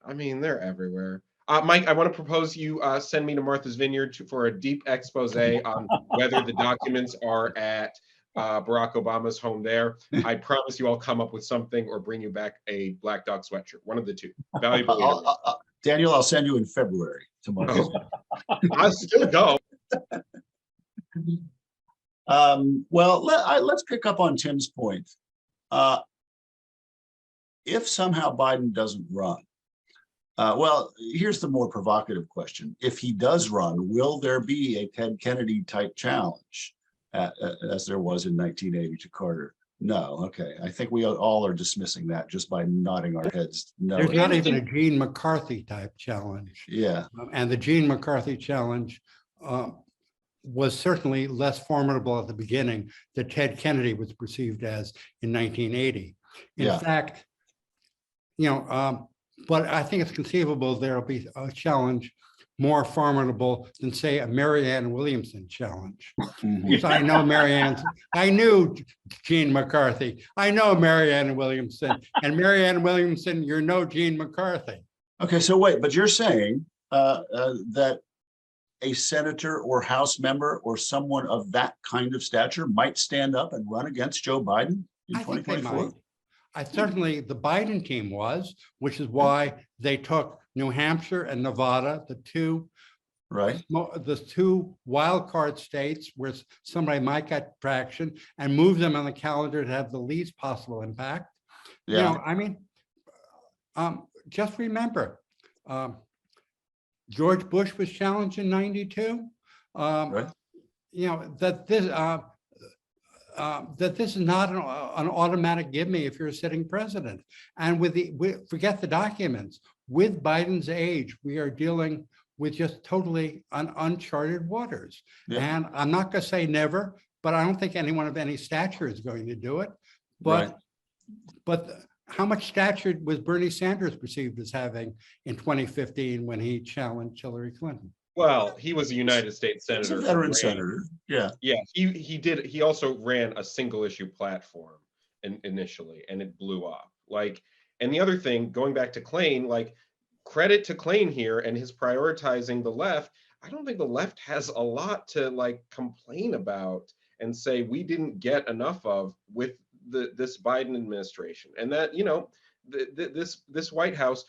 I mean, they're everywhere. Mike, I want to propose you send me to Martha's Vineyard for a deep expose on whether the documents are at Barack Obama's home there. I promise you I'll come up with something or bring you back a Black Dog sweatshirt. One of the two. Valuable. Daniel, I'll send you in February to Martha's Vineyard. I'll still go. Well, let's pick up on Tim's point. If somehow Biden doesn't run, well, here's the more provocative question. If he does run, will there be a Ted Kennedy type challenge as there was in 1980 to Carter? No. Okay. I think we all are dismissing that just by nodding our heads. No. There's not even a Gene McCarthy type challenge. Yeah. And the Gene McCarthy challenge was certainly less formidable at the beginning than Ted Kennedy was perceived as in 1980. In fact, you know, but I think it's conceivable there'll be a challenge more formidable than, say, a Marianne Williamson challenge. Because I know I knew Gene McCarthy. I know Marianne Williamson. And Marianne Williamson, you're no Gene McCarthy. Okay, so wait, but you're saying that a senator or House member or someone of that kind of stature might stand up and run against Joe Biden in 2024? Certainly the Biden team was, which is why they took New Hampshire and Nevada, the two wild card states where somebody might get traction, and moved them on the calendar to have the least possible impact. Yeah. You know, I mean, just remember, George Bush was challenged in '92. You know, that this is not an automatic give me if you're a sitting president. And forget the documents. With Biden's age, we are dealing with just totally uncharted waters. And I'm not going to say never, but I don't think anyone of any stature is going to do it. But how much stature was Bernie Sanders perceived as having in 2015 when he challenged Hillary Clinton? Well, he was a United States senator. He's a veteran senator. Yeah. Yeah. He did. He also ran a single issue platform initially, and it blew up. Like, and the other thing, going back to Klain, like, credit to Klain here and his prioritizing the left. I don't think the left has a lot to like complain about and say we didn't get enough of with this Biden administration, and that, you know, this White House,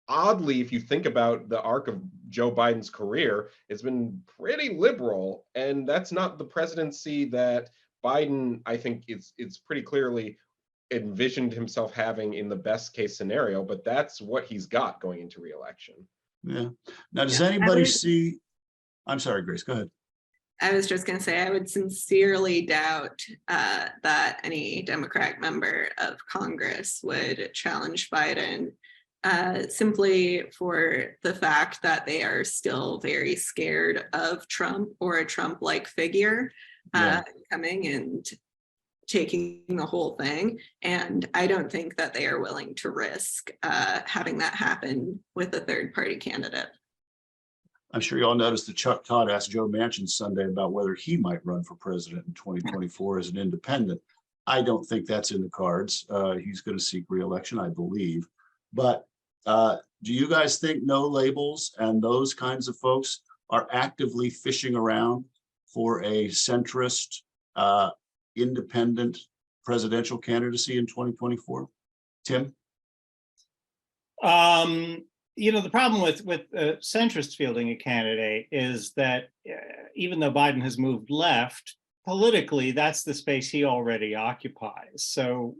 oddly, if you think about the arc of Joe Biden's career, it's been pretty liberal, and that's not the presidency that Biden, I think, it's pretty clearly envisioned himself having in the best case scenario, but that's what he's got going into re-election. Yeah. Now, does anybody see? I'm sorry, Grace, go ahead. I was just going to say, I would sincerely doubt that any Democrat member of Congress would challenge Biden, simply for the fact that they are still very scared of Trump or a Trump-like figure coming. And taking the whole thing. And I don't think that they are willing to risk having that happen with a third party candidate. I'm sure you all noticed that Chuck Todd asked Joe Manchin Sunday about whether he might run for president in 2024 as an independent. I don't think that's in the cards. He's going to seek re-election, I believe. But do you guys think no labels and those kinds of folks are actively fishing around for a centrist, independent presidential candidacy in 2024? Tim? The problem with centrist fielding a candidate is that even though Biden has moved left, politically, that's the space he already occupies. So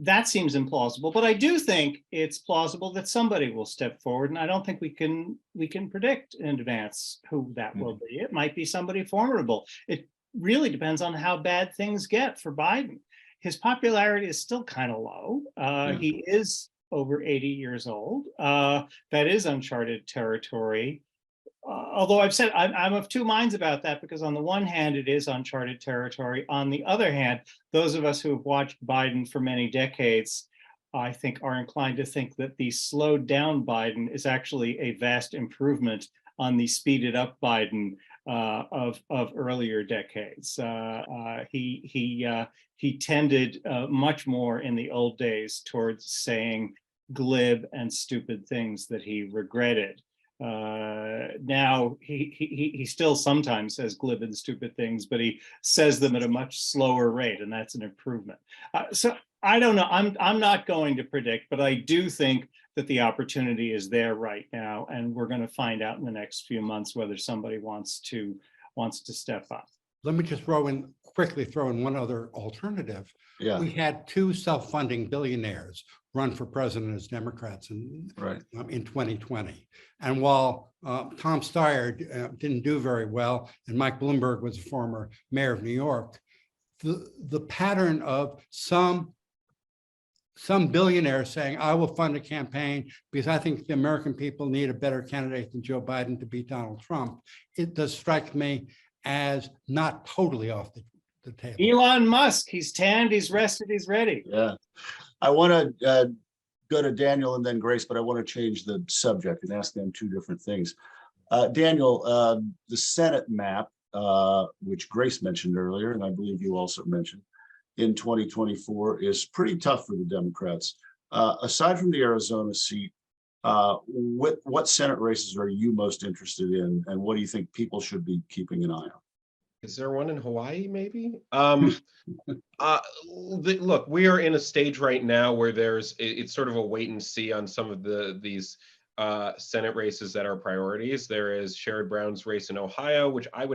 that seems implausible, but I do think it's plausible that somebody will step forward. And I don't think we can predict in advance who that will be. It might be somebody formidable. It really depends on how bad things get for Biden. His popularity is still kind of low. He is over 80 years old. That is uncharted territory. Although I've said I'm of two minds about that, because on the one hand, it is uncharted territory. On the other hand, those of us who have watched Biden for many decades, I think, are inclined to think that the slowed down Biden is actually a vast improvement on the speeded up Biden of earlier decades. He tended much more in the old days towards saying glib and stupid things that he regretted. Now he still sometimes says glib and stupid things, but he says them at a much slower rate, and that's an improvement. So I don't know. I'm not going to predict, but I do think that the opportunity is there right now, and we're going to find out in the next few months whether somebody wants to step up. Let me just quickly throw in one other alternative. Yeah. We had two self-funding billionaires run for president as Democrats in 2020. And while Tom Steyer didn't do very well, and Mike Bloomberg was a former mayor of New York, the pattern of some billionaires saying, I will fund a campaign because I think the American people need a better candidate than Joe Biden to beat Donald Trump, it does strike me as not totally off the table. Elon Musk, he's tanned, he's rested, he's ready. Yeah. I want to go to Daniel and then Grace, but I want to change the subject and ask them two different things. Daniel, the Senate map, which Grace mentioned earlier, and I believe you also mentioned, in 2024 is pretty tough for the Democrats. Aside from the Arizona seat, what Senate races are you most interested in, and what do you think people should be keeping an eye on? Is there one in Hawaii, maybe? Look, we are in a stage right now where it's sort of a wait and see on some of these Senate races that are priorities. There is Sherrod Brown's race in Ohio, which I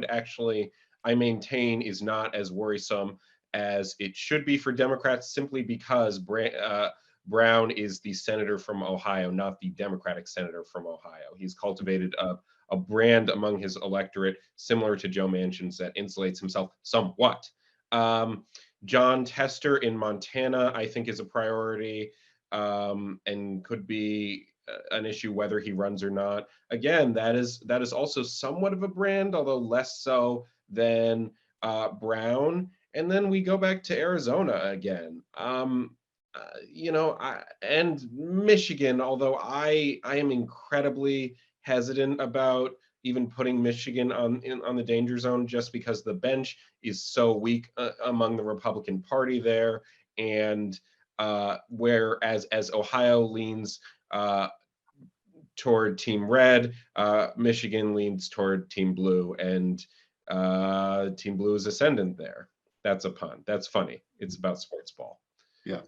maintain is not as worrisome as it should be for Democrats, simply because Brown is the senator from Ohio, not the Democratic senator from Ohio. He's cultivated a brand among his electorate similar to Joe Manchin's that insulates himself somewhat. John Tester in Montana, I think, is a priority and could be an issue whether he runs or not. Again, that is also somewhat of a brand, although less so than Brown. And then we go back to Arizona again. And Michigan, although I am incredibly hesitant about even putting Michigan on the danger zone, just because the bench is so weak among the Republican Party there, and whereas Ohio leans toward Team Red, Michigan leans toward Team Blue, and Team Blue is ascendant there. That's a pun. That's funny. It's about sports ball. Yeah.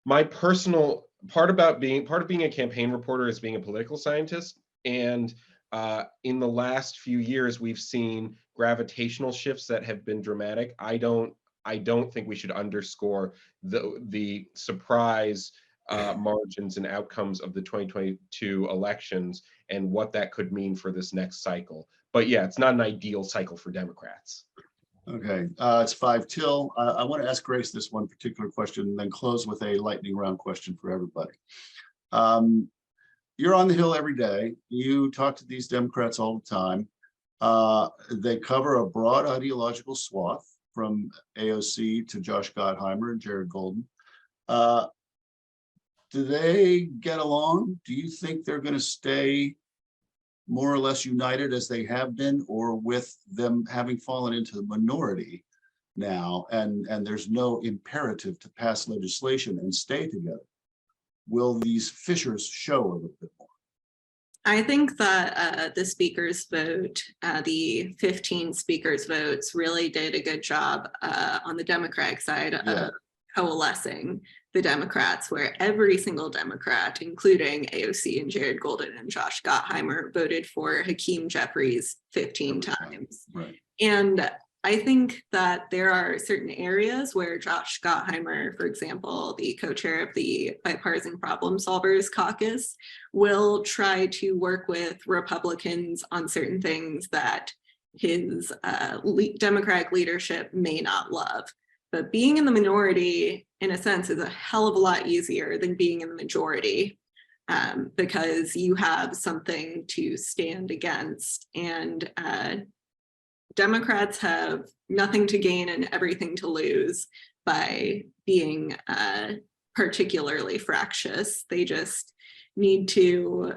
My personal part of being a campaign reporter is being a political scientist. And in the last few years, we've seen gravitational shifts that have been dramatic. I don't think we should underscore the surprise margins and outcomes of the 2022 elections and what that could mean for this next cycle. But yeah, it's not an ideal cycle for Democrats. Okay, it's 5 till. I want to ask Grace this one particular question and then close with a lightning round question for everybody. you're on the Hill every day. You talk to these Democrats all the time. They cover a broad ideological swath from AOC to Josh Gottheimer and Jared Golden. Do they get along? Do you think they're going to stay more or less united as they have been, or with them having fallen into the minority now, and there's no imperative to pass legislation and stay together? Will these fissures show a little bit more? I think that the speakers vote, the 15 speakers votes really did a good job on the Democratic side of coalescing the Democrats, where every single Democrat, including AOC and Jared Golden and Josh Gottheimer, voted for Hakeem Jeffries 15 times. Right. And I think that there are certain areas where Josh Gottheimer, for example, the co-chair of the Bipartisan Problem Solvers Caucus, will try to work with Republicans on certain things that his Democratic leadership may not love. But being in the minority, in a sense, is a hell of a lot easier than being in the majority, because you have something to stand against. And Democrats have nothing to gain and everything to lose by being particularly fractious. They just need to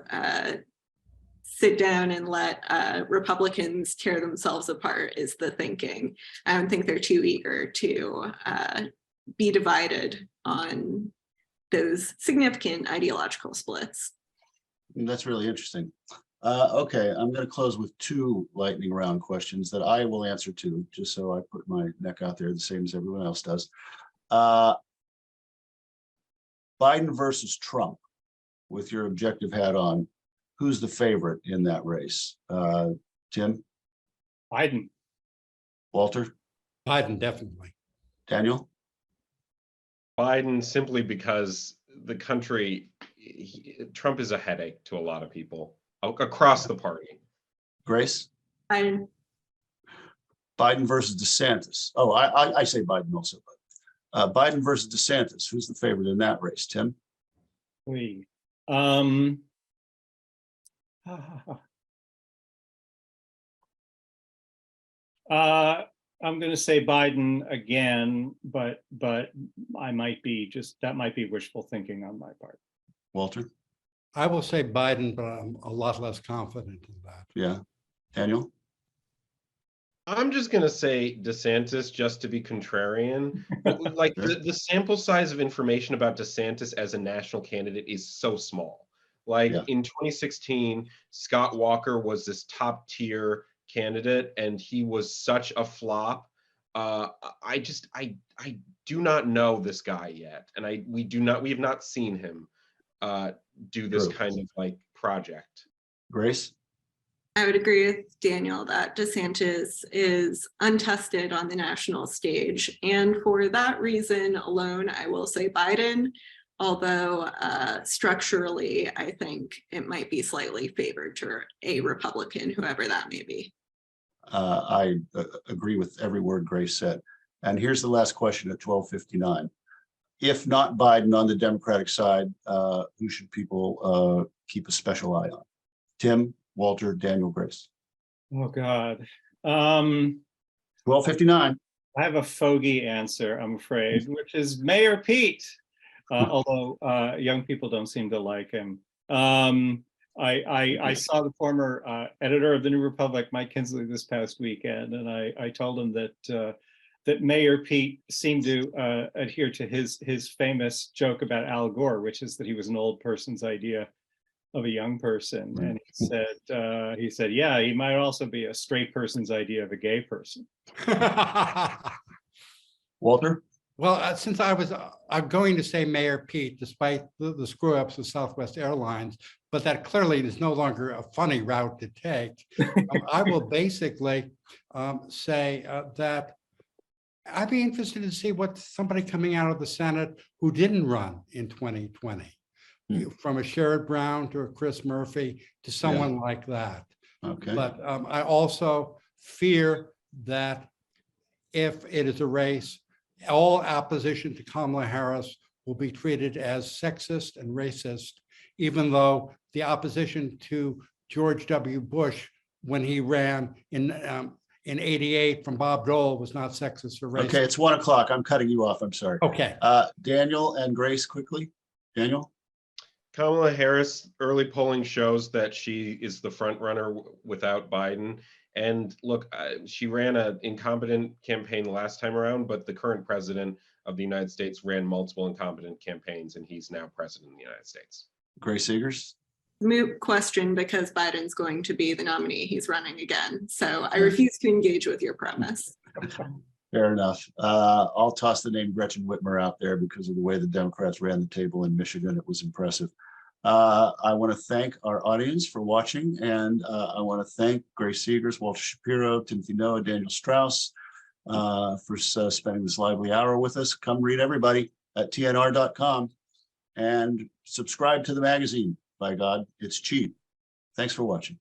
sit down and let Republicans tear themselves apart, is the thinking. I don't think they're too eager to be divided on those significant ideological splits. That's really interesting. Okay, I'm going to close with two lightning round questions that I will answer to, just so I put my neck out there the same as everyone else does. Biden versus Trump, with your objective hat on, who's the favorite in that race? Tim? Biden. Walter? Biden, definitely. Daniel? Biden, simply because the country, Trump is a headache to a lot of people across the party. Grace? Biden. Biden versus DeSantis. Oh, I say Biden also. Biden versus DeSantis. Who's the favorite in that race? Tim? I'm going to say Biden again, but I might be that might be wishful thinking on my part. Walter? I will say Biden, but I'm a lot less confident in that. Yeah. Daniel? I'm just going to say DeSantis just to be contrarian. But like the sample size of information about DeSantis as a national candidate is so small. Like in 2016, Scott Walker was this top tier candidate and he was such a flop. I do not know this guy yet. And we have not seen him do this kind of like project. Grace? I would agree with Daniel that DeSantis is untested on the national stage. And for that reason alone, I will say Biden, although structurally, I think it might be slightly favored to a Republican, whoever that may be. I agree with every word Grace said. And here's the last question at 12:59. If not Biden on the Democratic side, who should people keep a special eye on? Tim, Walter, Daniel, Grace. Oh, God. 12:59. I have a fogey answer, I'm afraid, which is Mayor Pete, although young people don't seem to like him. I saw the former editor of the New Republic, Mike Kinsley, this past weekend, and I told him that Mayor Pete seemed to adhere to his famous joke about Al Gore, which is that he was an old person's idea of a young person. And he said, yeah, he might also be a straight person's idea of a gay person. Walter? Well, since I'm going to say Mayor Pete, despite the screw ups of Southwest Airlines, but that clearly is no longer a funny route to take. I will basically say that I'd be interested to see what somebody coming out of the Senate who didn't run in 2020, from a Sherrod Brown to a Chris Murphy to someone like that. Okay. But I also fear that if it is a race, all opposition to Kamala Harris will be treated as sexist and racist, even though the opposition to George W. Bush when he ran in '88 from Bob Dole was not sexist or racist. Okay, it's 1 o'clock. I'm cutting you off. I'm sorry. Okay. Daniel and Grace, quickly. Daniel? Kamala Harris, early polling shows that she is the front runner without Biden. And look, she ran an incompetent campaign last time around, but the current president of the United States ran multiple incompetent campaigns, and he's now president of the United States. Grace Segers? Moot question because Biden's going to be the nominee. He's running again. So I refuse to engage with your premise. Fair enough. I'll toss the name Gretchen Whitmer out there because of the way the Democrats ran the table in Michigan. It was impressive. I want to thank our audience for watching, and I want to thank Grace Segers, Walter Shapiro, Timothy Noah, Daniel Strauss for spending this lively hour with us. Come read everybody at TNR.com and subscribe to the magazine. By God, it's cheap. Thanks for watching.